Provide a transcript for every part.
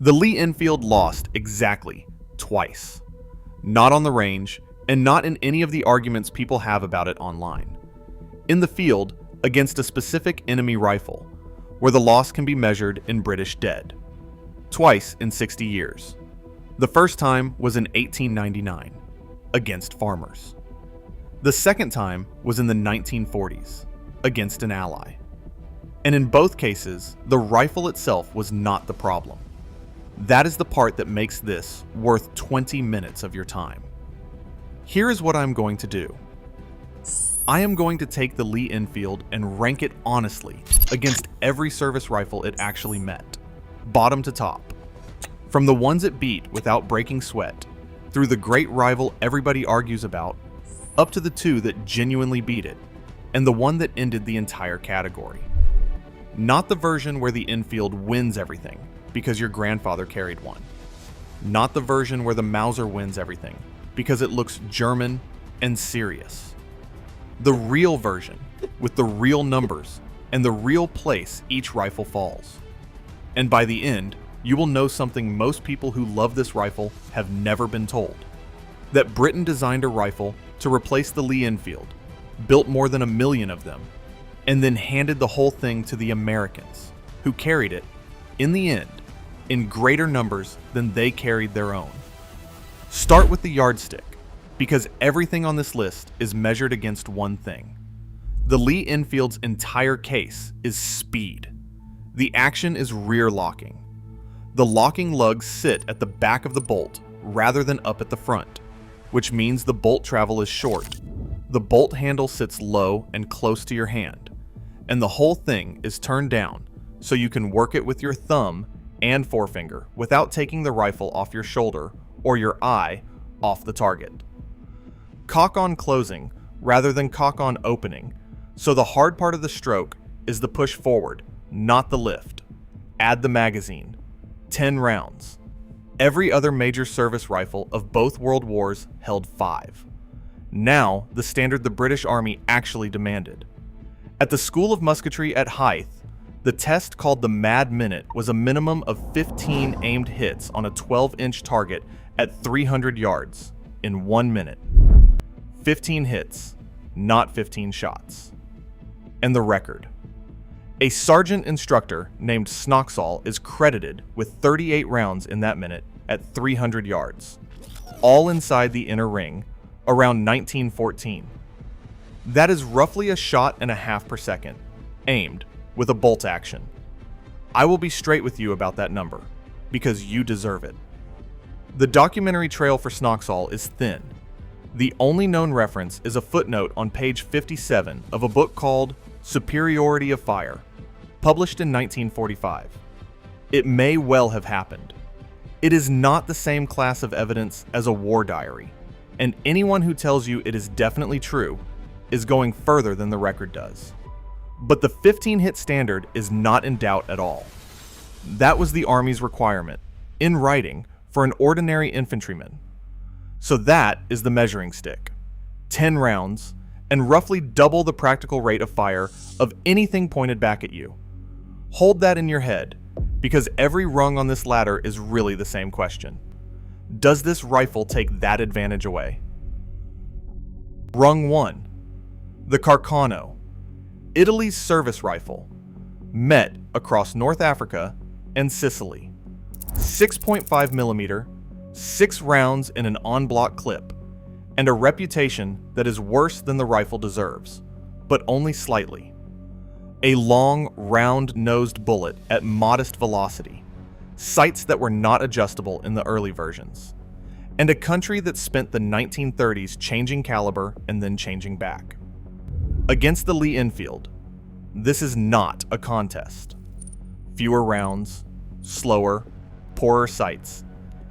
The Lee Enfield lost exactly twice. Not on the range, and not in any of the arguments people have about it online. In the field, against a specific enemy rifle, where the loss can be measured in British dead. Twice in 60 years. The first time was in 1899, against farmers. The second time was in the 1940s, against an ally. And in both cases, the rifle itself was not the problem. That is the part that makes this worth 20 minutes of your time. Here is what I'm going to do. I am going to take the Lee Enfield and rank it honestly against every service rifle it actually met, bottom to top. From the ones it beat without breaking sweat, through the great rival everybody argues about, up to the two that genuinely beat it, and the one that ended the entire category. Not the version where the Enfield wins everything because your grandfather carried one. Not the version where the Mauser wins everything because it looks German and serious. The real version, with the real numbers and the real place each rifle falls. And by the end, you will know something most people who love this rifle have never been told. That Britain designed a rifle to replace the Lee Enfield, built more than 1 million of them, and then handed the whole thing to the Americans, who carried it, in the end, in greater numbers than they carried their own. Start with the yardstick, because everything on this list is measured against one thing. The Lee Enfield's entire case is speed. The action is rear locking. The locking lugs sit at the back of the bolt rather than up at the front, which means the bolt travel is short. The bolt handle sits low and close to your hand, and the whole thing is turned down so you can work it with your thumb and forefinger without taking the rifle off your shoulder or your eye off the target. Cock on closing rather than cock on opening, so the hard part of the stroke is the push forward, not the lift. Add the magazine. 10 rounds. Every other major service rifle of both world wars held 5. Now, the standard the British Army actually demanded. At the School of Musketry at Hythe, the test called the Mad Minute was a minimum of 15 aimed hits on a 12-inch target at 300 yards in 1 minute. 15 hits, not 15 shots. And the record. A sergeant instructor named Snoxall is credited with 38 rounds in that minute at 300 yards, all inside the inner ring, around 1914. That is roughly a shot and a half per second, aimed with a bolt action. I will be straight with you about that number, because you deserve it. The documentary trail for Snoxall is thin. The only known reference is a footnote on page 57 of a book called Superiority of Fire, published in 1945. It may well have happened. It is not the same class of evidence as a war diary, and anyone who tells you it is definitely true is going further than the record does. But the 15-hit standard is not in doubt at all. That was the Army's requirement, in writing, for an ordinary infantryman. So that is the measuring stick. 10 rounds, and roughly double the practical rate of fire of anything pointed back at you. Hold that in your head, because every rung on this ladder is really the same question. Does this rifle take that advantage away? Rung 1. The Carcano, Italy's service rifle, met across North Africa and Sicily. 6.5 millimeter, 6 rounds in an en-bloc clip, and a reputation that is worse than the rifle deserves, but only slightly. A long, round-nosed bullet at modest velocity, sights that were not adjustable in the early versions, and a country that spent the 1930s changing caliber and then changing back. Against the Lee Enfield, this is not a contest. Fewer rounds, slower, poorer sights,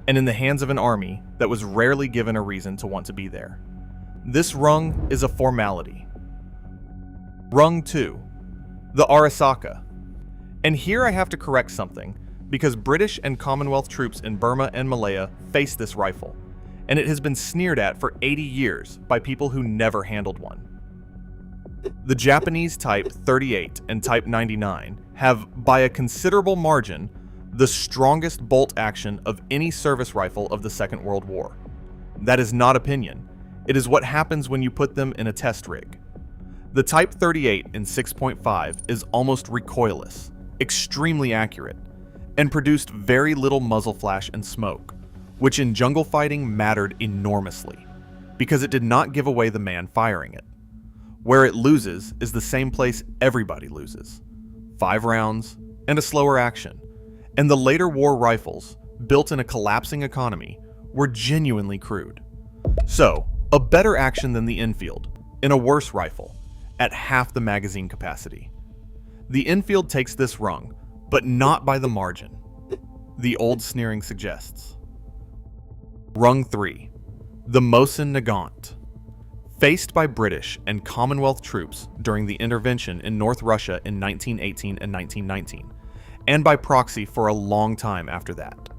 and in the hands of an army that was rarely given a reason to want to be there. This rung is a formality. Rung 2. The Arisaka. And here I have to correct something, because British and Commonwealth troops in Burma and Malaya face this rifle, and it has been sneered at for 80 years by people who never handled one. The Japanese Type 38 and Type 99 have, by a considerable margin, the strongest bolt action of any service rifle of the Second World War. That is not opinion. It is what happens when you put them in a test rig. The Type 38 in 6.5 is almost recoilless, extremely accurate, and produced very little muzzle flash and smoke, which in jungle fighting mattered enormously, because it did not give away the man firing it. Where it loses is the same place everybody loses: 5 rounds and a slower action. And the later war rifles, built in a collapsing economy, were genuinely crude. So, a better action than the Enfield, in a worse rifle, at half the magazine capacity. The Enfield takes this rung, but not by the margin, the old sneering suggests. Rung 3. The Mosin Nagant. Faced by British and Commonwealth troops during the intervention in North Russia in 1918 and 1919, and by proxy for a long time after that.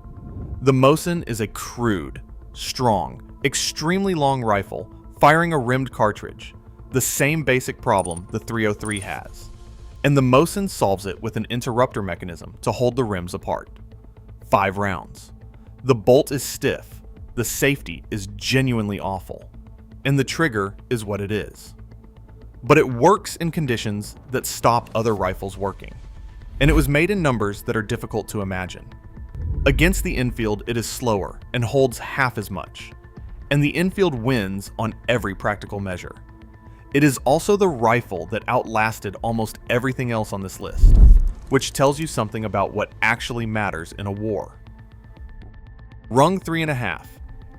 The Mosin is a crude, strong, extremely long rifle firing a rimmed cartridge, the same basic problem the 303 has, and the Mosin solves it with an interrupter mechanism to hold the rims apart. 5 rounds. The bolt is stiff, the safety is genuinely awful, and the trigger is what it is. But it works in conditions that stop other rifles working, and it was made in numbers that are difficult to imagine. Against the Enfield, it is slower and holds half as much, and the Enfield wins on every practical measure. It is also the rifle that outlasted almost everything else on this list, which tells you something about what actually matters in a war. Rung 3.5,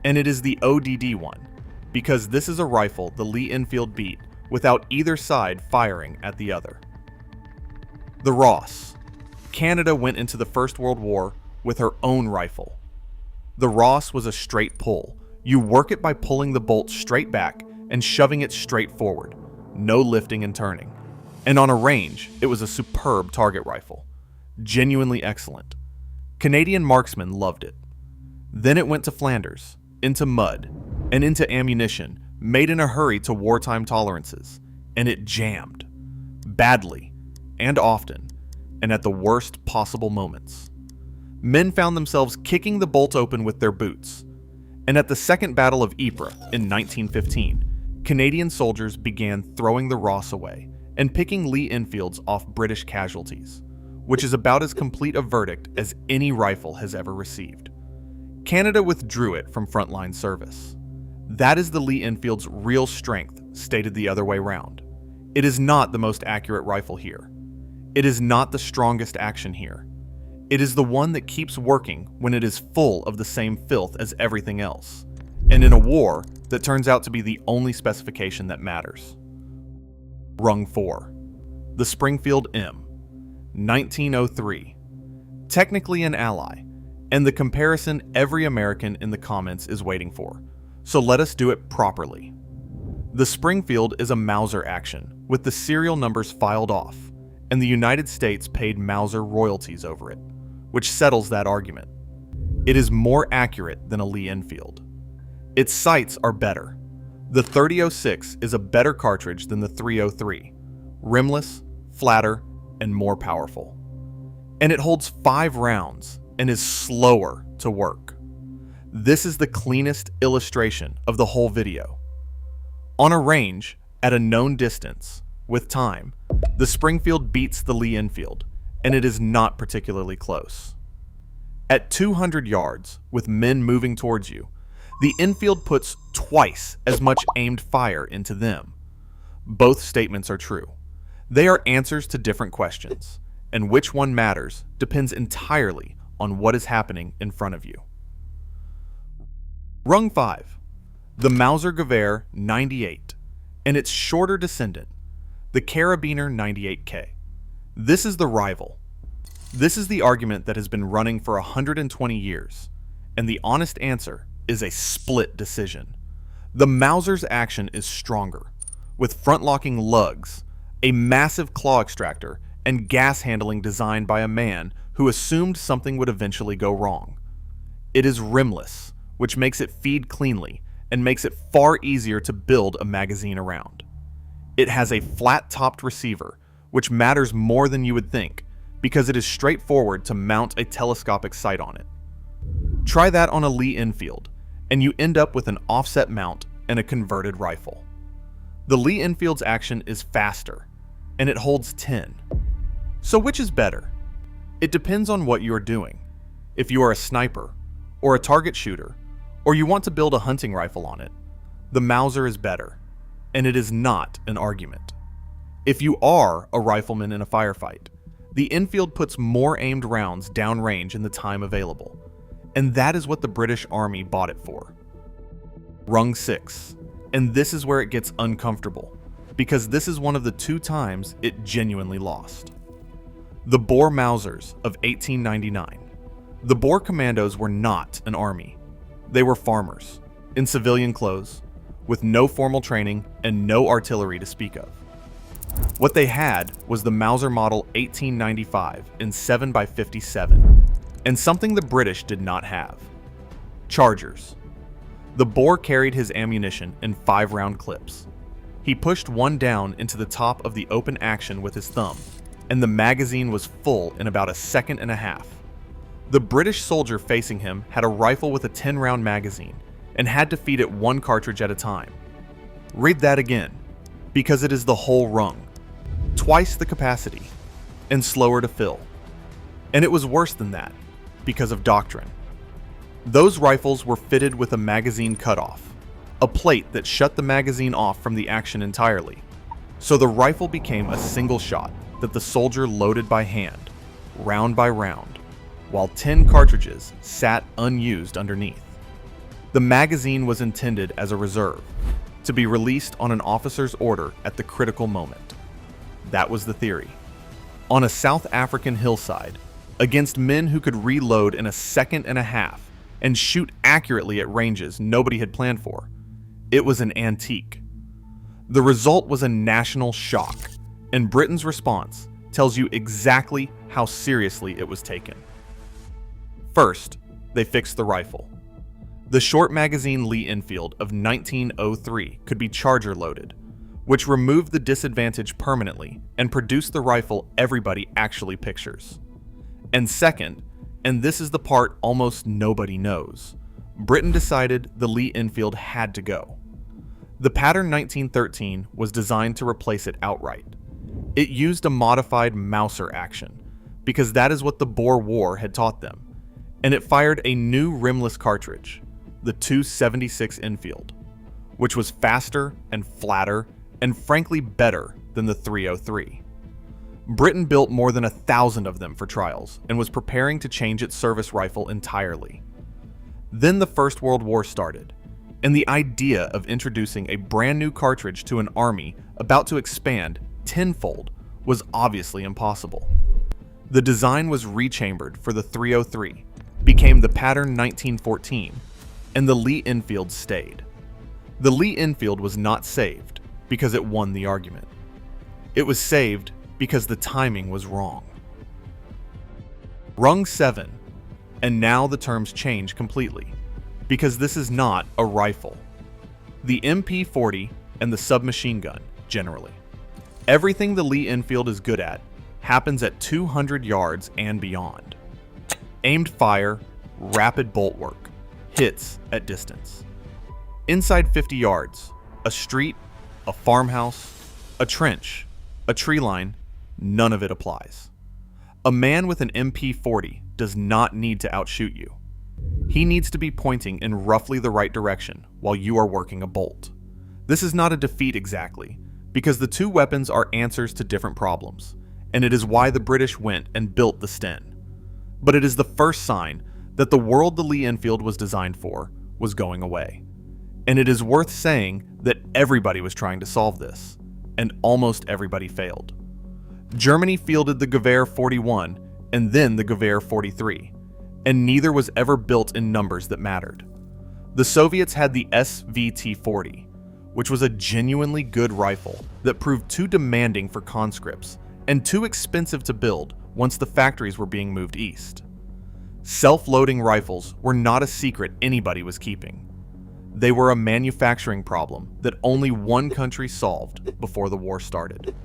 and it is the ODD one, because this is a rifle the Lee Enfield beat without either side firing at the other. The Ross. Canada went into the First World War with her own rifle. The Ross was a straight pull. You work it by pulling the bolt straight back and shoving it straight forward, no lifting and turning. And on a range, it was a superb target rifle. Genuinely excellent. Canadian marksmen loved it. Then it went to Flanders, into mud, and into ammunition made in a hurry to wartime tolerances, and it jammed. Badly, and often, and at the worst possible moments. Men found themselves kicking the bolt open with their boots. And at the Second Battle of Ypres in 1915, Canadian soldiers began throwing the Ross away and picking Lee Enfields off British casualties, which is about as complete a verdict as any rifle has ever received. Canada withdrew it from frontline service. That is the Lee Enfield's real strength, stated the other way round. It is not the most accurate rifle here. It is not the strongest action here. It is the one that keeps working when it is full of the same filth as everything else, and in a war that turns out to be the only specification that matters. Rung 4. The Springfield M. 1903. Technically an ally, and the comparison every American in the comments is waiting for, so let us do it properly. The Springfield is a Mauser action, with the serial numbers filed off, and the United States paid Mauser royalties over it, which settles that argument. It is more accurate than a Lee Enfield. Its sights are better. The 3006 is a better cartridge than the 303, rimless, flatter, and more powerful. And it holds 5 rounds and is slower to work. This is the cleanest illustration of the whole video. On a range, at a known distance, with time, the Springfield beats the Lee Enfield, and it is not particularly close. At 200 yards, with men moving towards you, the Enfield puts twice as much aimed fire into them. Both statements are true. They are answers to different questions, and which one matters depends entirely on what is happening in front of you. Rung 5. The Mauser-Gewehr 98, and its shorter descendant, the Karabiner 98K. This is the rival. This is the argument that has been running for 120 years, and the honest answer is a split decision. The Mauser's action is stronger, with front-locking lugs, a massive claw extractor, and gas handling designed by a man who assumed something would eventually go wrong. It is rimless, which makes it feed cleanly and makes it far easier to build a magazine around. It has a flat-topped receiver, which matters more than you would think, because it is straightforward to mount a telescopic sight on it. Try that on a Lee Enfield, and you end up with an offset mount and a converted rifle. The Lee Enfield's action is faster, and it holds 10. So which is better? It depends on what you are doing. If you are a sniper, or a target shooter, or you want to build a hunting rifle on it, the Mauser is better, and it is not an argument. If you are a rifleman in a firefight, the Enfield puts more aimed rounds downrange in the time available, and that is what the British Army bought it for. Rung 6, and this is where it gets uncomfortable, because this is one of the 2 times it genuinely lost. The Boer Mausers of 1899. The Boer commandos were not an army. They were farmers, in civilian clothes, with no formal training and no artillery to speak of. What they had was the Mauser Model 1895 in 7x57, and something the British did not have: chargers. The Boer carried his ammunition in 5-round clips. He pushed one down into the top of the open action with his thumb, and the magazine was full in about a second and a half. The British soldier facing him had a rifle with a 10-round magazine and had to feed it 1 cartridge at a time. Read that again, because it is the whole rung, twice the capacity, and slower to fill. And it was worse than that, because of doctrine. Those rifles were fitted with a magazine cutoff, a plate that shut the magazine off from the action entirely, so the rifle became a single shot that the soldier loaded by hand, round by round, while 10 cartridges sat unused underneath. The magazine was intended as a reserve, to be released on an officer's order at the critical moment. That was the theory. On a South African hillside, against men who could reload in a second and a half and shoot accurately at ranges nobody had planned for, it was an antique. The result was a national shock, and Britain's response tells you exactly how seriously it was taken. First, they fixed the rifle. The short magazine Lee Enfield of 1903 could be charger loaded, which removed the disadvantage permanently and produced the rifle everybody actually pictures. And second, and this is the part almost nobody knows, Britain decided the Lee Enfield had to go. The pattern 1913 was designed to replace it outright. It used a modified Mauser action, because that is what the Boer War had taught them, and it fired a new rimless cartridge, the 276 Enfield, which was faster and flatter and frankly better than the 303. Britain built more than 1,000 of them for trials and was preparing to change its service rifle entirely. Then the First World War started, and the idea of introducing a brand new cartridge to an army about to expand tenfold was obviously impossible. The design was rechambered for the 303, became the pattern 1914, and the Lee Enfield stayed. The Lee Enfield was not saved because it won the argument. It was saved because the timing was wrong. Rung 7, and now the terms change completely, because this is not a rifle. The MP40 and the submachine gun, generally. Everything the Lee Enfield is good at happens at 200 yards and beyond. Aimed fire, rapid bolt work, hits at distance. Inside 50 yards, a street, a farmhouse, a trench, a tree line, none of it applies. A man with an MP40 does not need to outshoot you. He needs to be pointing in roughly the right direction while you are working a bolt. This is not a defeat exactly, because the two weapons are answers to different problems, and it is why the British went and built the Sten. But it is the first sign that the world the Lee Enfield was designed for was going away. And it is worth saying that everybody was trying to solve this, and almost everybody failed. Germany fielded the Gewehr 41 and then the Gewehr 43, and neither was ever built in numbers that mattered. The Soviets had the SVT-40, which was a genuinely good rifle that proved too demanding for conscripts and too expensive to build once the factories were being moved east. Self-loading rifles were not a secret anybody was keeping. They were a manufacturing problem that only one country solved before the war started.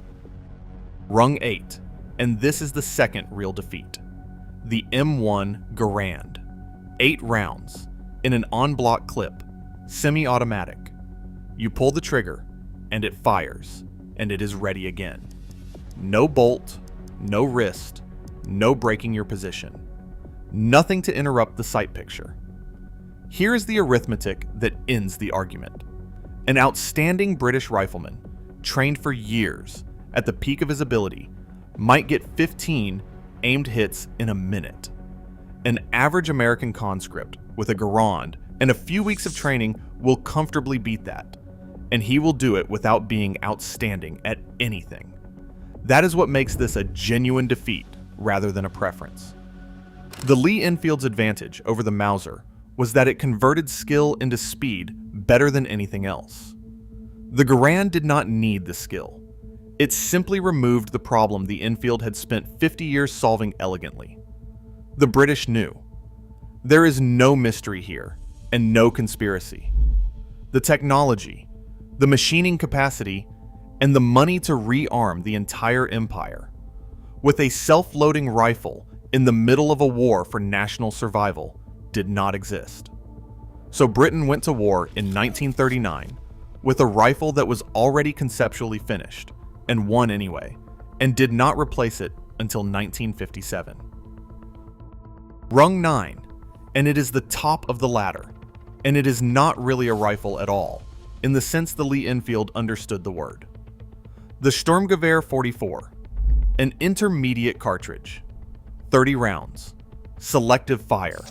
Rung 8, and this is the second real defeat. The M1 Garand. 8 rounds, in an en-bloc clip, semi-automatic. You pull the trigger, and it fires, and it is ready again. No bolt, no wrist, no breaking your position. Nothing to interrupt the sight picture. Here is the arithmetic that ends the argument. An outstanding British rifleman, trained for years, at the peak of his ability, might get 15 aimed hits in a minute. An average American conscript with a Garand and a few weeks of training will comfortably beat that, and he will do it without being outstanding at anything. That is what makes this a genuine defeat rather than a preference. The Lee Enfield's advantage over the Mauser was that it converted skill into speed better than anything else. The Garand did not need the skill. It simply removed the problem the Enfield had spent 50 years solving elegantly. The British knew. There is no mystery here, and no conspiracy. The technology, the machining capacity, and the money to rearm the entire empire. With a self-loading rifle in the middle of a war for national survival did not exist. So Britain went to war in 1939 with a rifle that was already conceptually finished, and won anyway, and did not replace it until 1957. Rung 9, and it is the top of the ladder, and it is not really a rifle at all, in the sense the Lee Enfield understood the word. The Sturmgewehr 44, an intermediate cartridge, 30 rounds, selective fire,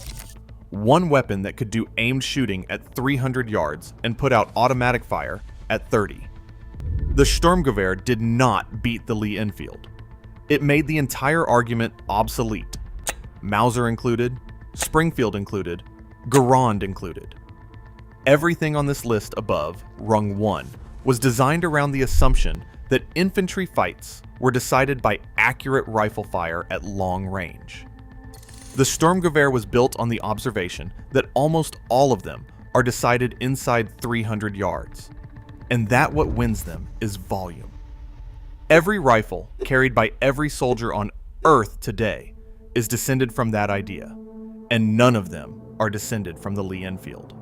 one weapon that could do aimed shooting at 300 yards and put out automatic fire at 30. The Sturmgewehr did not beat the Lee Enfield. It made the entire argument obsolete. Mauser included, Springfield included, Garand included. Everything on this list above, rung 1, was designed around the assumption that infantry fights were decided by accurate rifle fire at long range. The Sturmgewehr was built on the observation that almost all of them are decided inside 300 yards, and that what wins them is volume. Every rifle carried by every soldier on Earth today is descended from that idea, and none of them are descended from the Lee Enfield.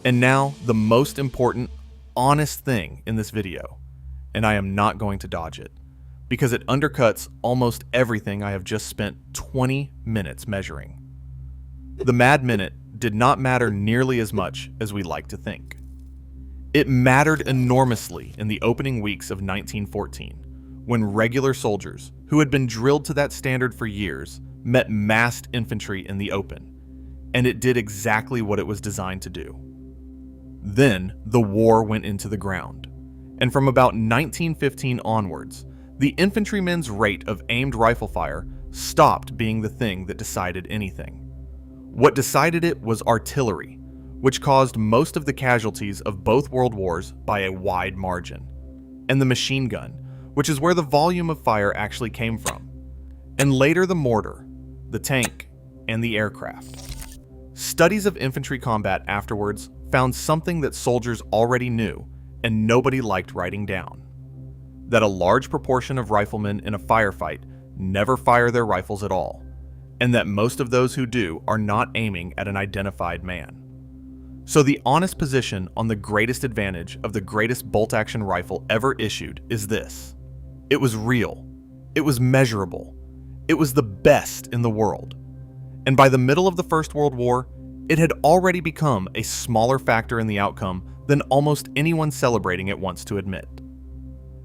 And now, the most important, honest thing in this video, and I am not going to dodge it, because it undercuts almost everything I have just spent 20 minutes measuring. The Mad Minute did not matter nearly as much as we like to think. It mattered enormously in the opening weeks of 1914, when regular soldiers, who had been drilled to that standard for years, met massed infantry in the open, and it did exactly what it was designed to do. Then, the war went into the ground, and from about 1915 onwards, the infantrymen's rate of aimed rifle fire stopped being the thing that decided anything. What decided it was artillery, which caused most of the casualties of both world wars by a wide margin, and the machine gun, which is where the volume of fire actually came from, and later the mortar, the tank, and the aircraft. Studies of infantry combat afterwards found something that soldiers already knew and nobody liked writing down: that a large proportion of riflemen in a firefight never fire their rifles at all, and that most of those who do are not aiming at an identified man. So the honest position on the greatest advantage of the greatest bolt-action rifle ever issued is this: it was real, it was measurable, it was the best in the world. And by the middle of the First World War, it had already become a smaller factor in the outcome than almost anyone celebrating it wants to admit.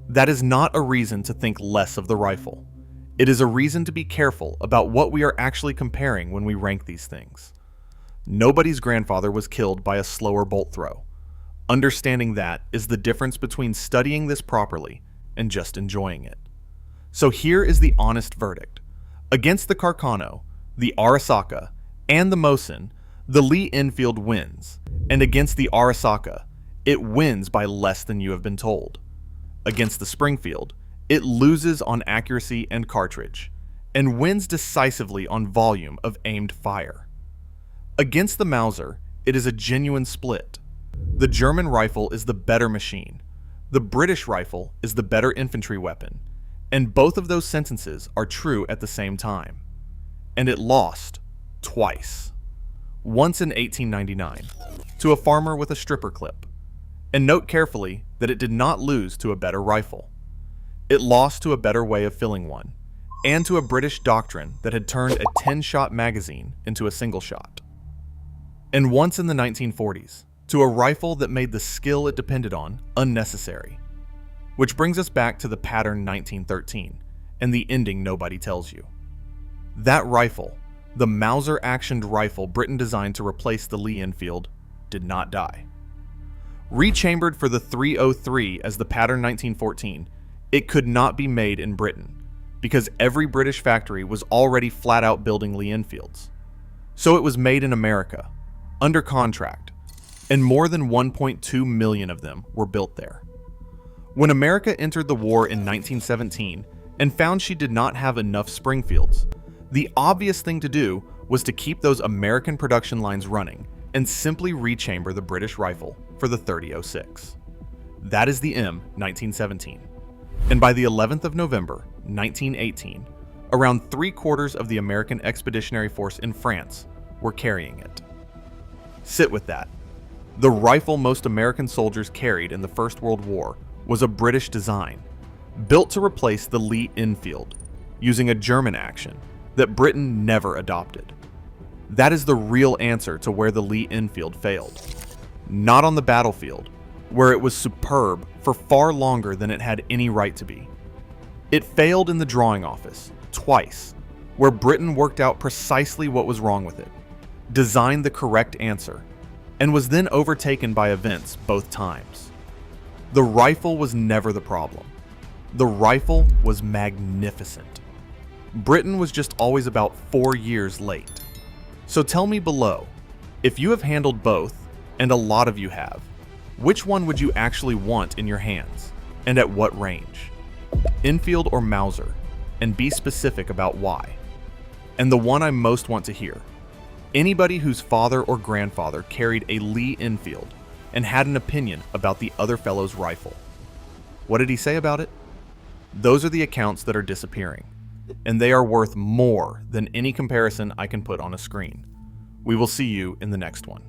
That is not a reason to think less of the rifle. It is a reason to be careful about what we are actually comparing when we rank these things. Nobody's grandfather was killed by a slower bolt throw. Understanding that is the difference between studying this properly and just enjoying it. So here is the honest verdict. Against the Carcano, the Arisaka, and the Mosin, the Lee Enfield wins, and against the Arisaka, it wins by less than you have been told. Against the Springfield, it loses on accuracy and cartridge, and wins decisively on volume of aimed fire. Against the Mauser, it is a genuine split. The German rifle is the better machine, the British rifle is the better infantry weapon, And both of those sentences are true at the same time. And it lost twice. Once in 1899, to a farmer with a stripper clip. And note carefully that it did not lose to a better rifle. It lost to a better way of filling one, and to a British doctrine that had turned a 10-shot magazine into a single shot. And once in the 1940s, to a rifle that made the skill it depended on unnecessary. Which brings us back to the pattern 1913, and the ending nobody tells you. That rifle, the Mauser-actioned rifle Britain designed to replace the Lee Enfield, did not die. Rechambered for the .303 as the pattern 1914, it could not be made in Britain, because every British factory was already flat out building Lee Enfields. So it was made in America, under contract, and more than 1.2 million of them were built there. When America entered the war in 1917 and found she did not have enough Springfields, the obvious thing to do was to keep those American production lines running and simply rechamber the British rifle for the .30-06. That is the M1917. And by the 11th of November, 1918, around 3/4 of the American Expeditionary Force in France were carrying it. Sit with that. The rifle most American soldiers carried in the First World War was a British design, built to replace the Lee Enfield, using a German action that Britain never adopted. That is the real answer to where the Lee Enfield failed. Not on the battlefield, where it was superb for far longer than it had any right to be. It failed in the drawing office, twice, where Britain worked out precisely what was wrong with it, designed the correct answer, and was then overtaken by events both times. The rifle was never the problem. The rifle was magnificent. Britain was just always about 4 years late. So tell me below, if you have handled both, and a lot of you have, which one would you actually want in your hands, and at what range? Enfield or Mauser, and be specific about why. And the one I most want to hear, anybody whose father or grandfather carried a Lee Enfield and had an opinion about the other fellow's rifle. What did he say about it? Those are the accounts that are disappearing, and they are worth more than any comparison I can put on a screen. We will see you in the next one.